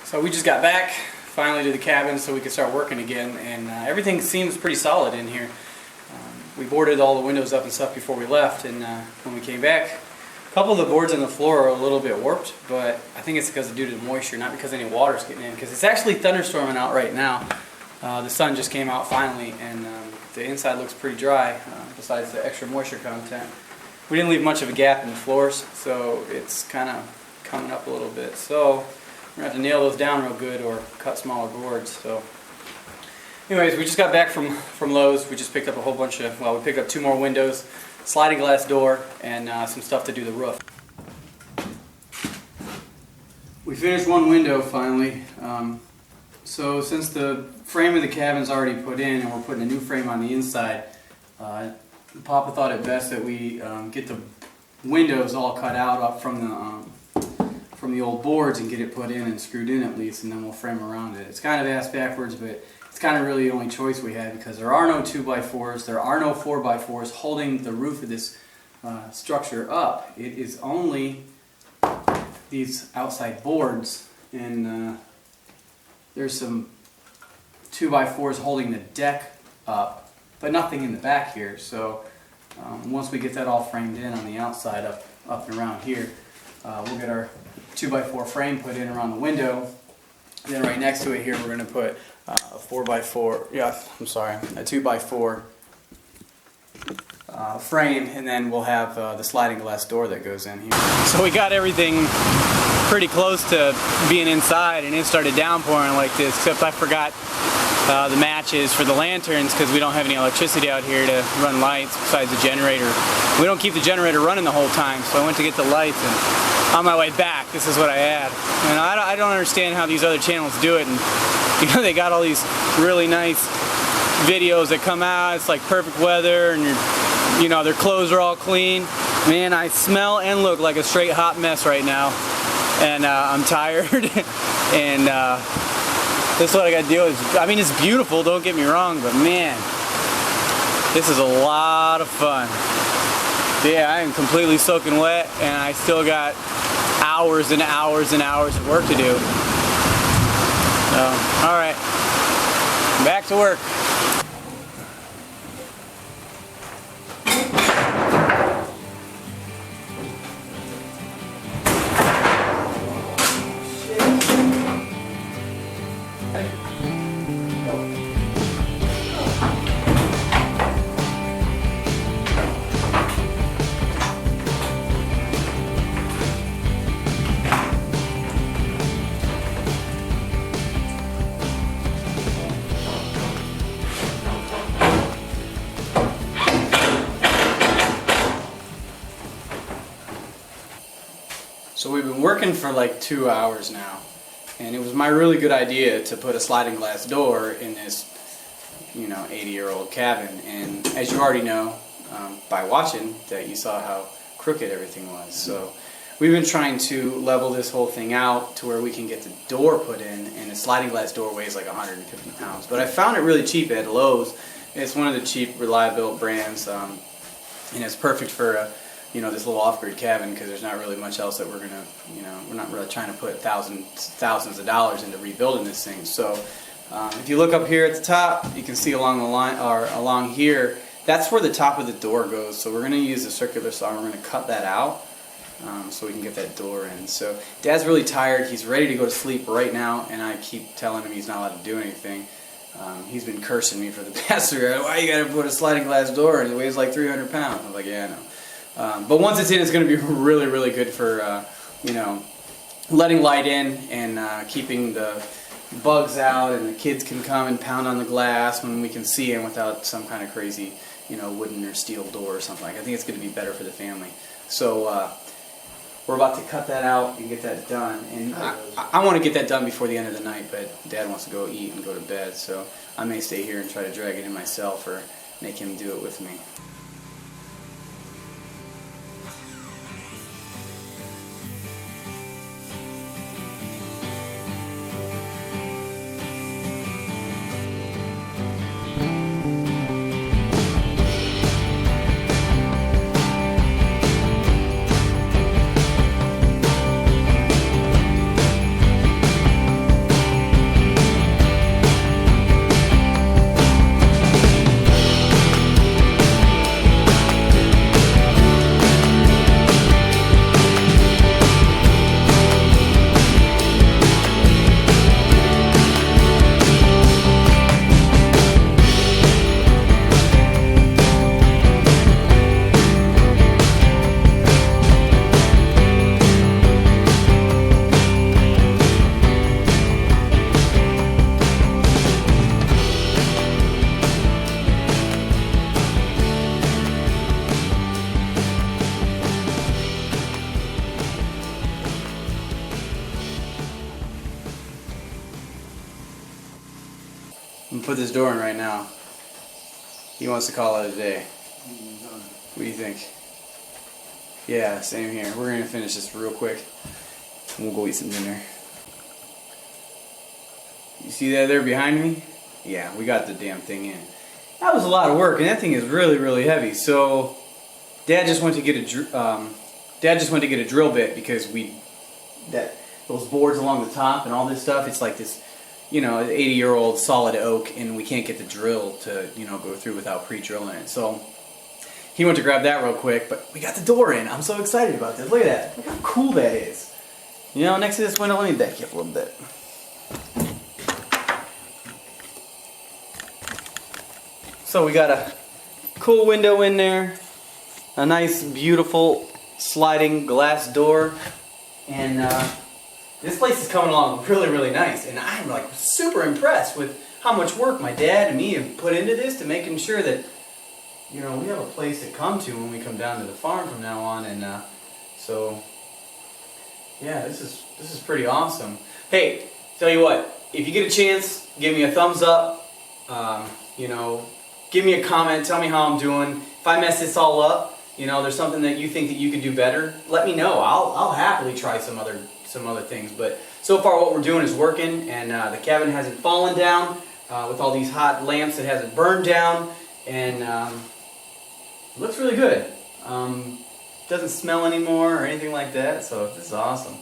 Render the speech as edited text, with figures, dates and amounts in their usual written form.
So we just got back finally to the cabin so we could start working again, and everything seems pretty solid in here. We boarded all the windows up and stuff before we left, and when we came back, a couple of the boards on the floor are a little bit warped, but I think it's because due to the moisture, not because any water's getting in, because it's actually thunderstorming out right now. The sun just came out finally, and the inside looks pretty dry, besides the extra moisture content. We didn't leave much of a gap in the floors, so it's kind of coming up a little bit. So we're going to have to nail those down real good or cut smaller boards. So anyways, we just got back from Lowe's. We just picked up a whole bunch of, well, we picked up 2 more windows, sliding glass door, and some stuff to do the roof. We finished one window finally. So since the frame of the cabin's already put in and we're putting a new frame on the inside, Papa thought it best that we get the windows all cut out up from the old boards and get it put in and screwed in at least, and then we'll frame around it. It's kind of ass backwards, but it's kind of really the only choice we had because there are no 2x4s, there are no 4x4s holding the roof of this structure up. It is only these outside boards, and there's some 2x4s holding the deck up, but nothing in the back here. So once we get that all framed in on the outside up and around here, we'll get our 2x4 frame put in around the window. And then right next to it here, we're going to put a 4x4, a 2x4 frame, and then we'll have the sliding glass door that goes in here. So we got everything pretty close to being inside, and it started downpouring like this, except I forgot the matches for the lanterns because we don't have any electricity out here to run lights besides the generator. We don't keep the generator running the whole time, so I went to get the lights, and on my way back, this is what I had. And I don't understand how these other channels do it, and they got all these really nice videos that come out. It's like perfect weather, and their clothes are all clean. Man, I smell and look like a straight hot mess right now, and I'm tired. And this is what I got to deal with. I mean, it's beautiful, don't get me wrong, but man, this is a lot of fun. Yeah, I am completely soaking wet, and I still got hours and hours and hours of work to do. So, alright, back to work. So we've been working for like 2 hours now, and it was my really good idea to put a sliding glass door in this, 80-year-old cabin. And as you already know by watching, that you saw how crooked everything was. So we've been trying to level this whole thing out to where we can get the door put in, and the sliding glass door weighs like 150 pounds. But I found it really cheap at Lowe's. It's one of the cheap, reliable brands, and it's perfect for this little off-grid cabin because there's not really much else that we're gonna, we're not really trying to put thousands of dollars into rebuilding this thing. So if you look up here at the top, you can see along the line, or along here, that's where the top of the door goes. So we're gonna use the circular saw, and we're gonna cut that out so we can get that door in. So Dad's really tired. He's ready to go to sleep right now, and I keep telling him he's not allowed to do anything. He's been cursing me for the past 3 hours. Why you gotta put a sliding glass door in? It weighs like 300 pounds. I'm like, yeah, I know. But once it's in, it's going to be really, really good for, letting light in and keeping the bugs out, and the kids can come and pound on the glass when we can see in without some kind of crazy, wooden or steel door or something. I think it's going to be better for the family. So we're about to cut that out and get that done. And I want to get that done before the end of the night, but Dad wants to go eat and go to bed, so I may stay here and try to drag it in myself or make him do it with me. I'm gonna put this door in right now. He wants to call it a day. What do you think? Yeah, same here. We're gonna finish this real quick. And we'll go eat some dinner. You see that there behind me? Yeah, we got the damn thing in. That was a lot of work, and that thing is really, really heavy. So, Dad just went to get a drill bit because those boards along the top and all this stuff. It's like this, 80-year-old solid oak, and we can't get the drill to, go through without pre-drilling it. So, he went to grab that real quick, but we got the door in. I'm so excited about this. Look at that. Look how cool that is. Next to this window, let me back you up a little bit. So we got a cool window in there, a nice, beautiful sliding glass door, and this place is coming along really, really nice. And I'm like super impressed with how much work my dad and me have put into this to making sure that we have a place to come to when we come down to the farm from now on. And so yeah, this is pretty awesome. Hey, tell you what, if you get a chance, give me a thumbs up. Give me a comment, tell me how I'm doing. If I mess this all up, there's something that you think that you could do better, let me know. I'll happily try some other things. But so far what we're doing is working, and the cabin hasn't fallen down with all these hot lamps. It hasn't burned down, and it looks really good. Doesn't smell anymore or anything like that, so this is awesome.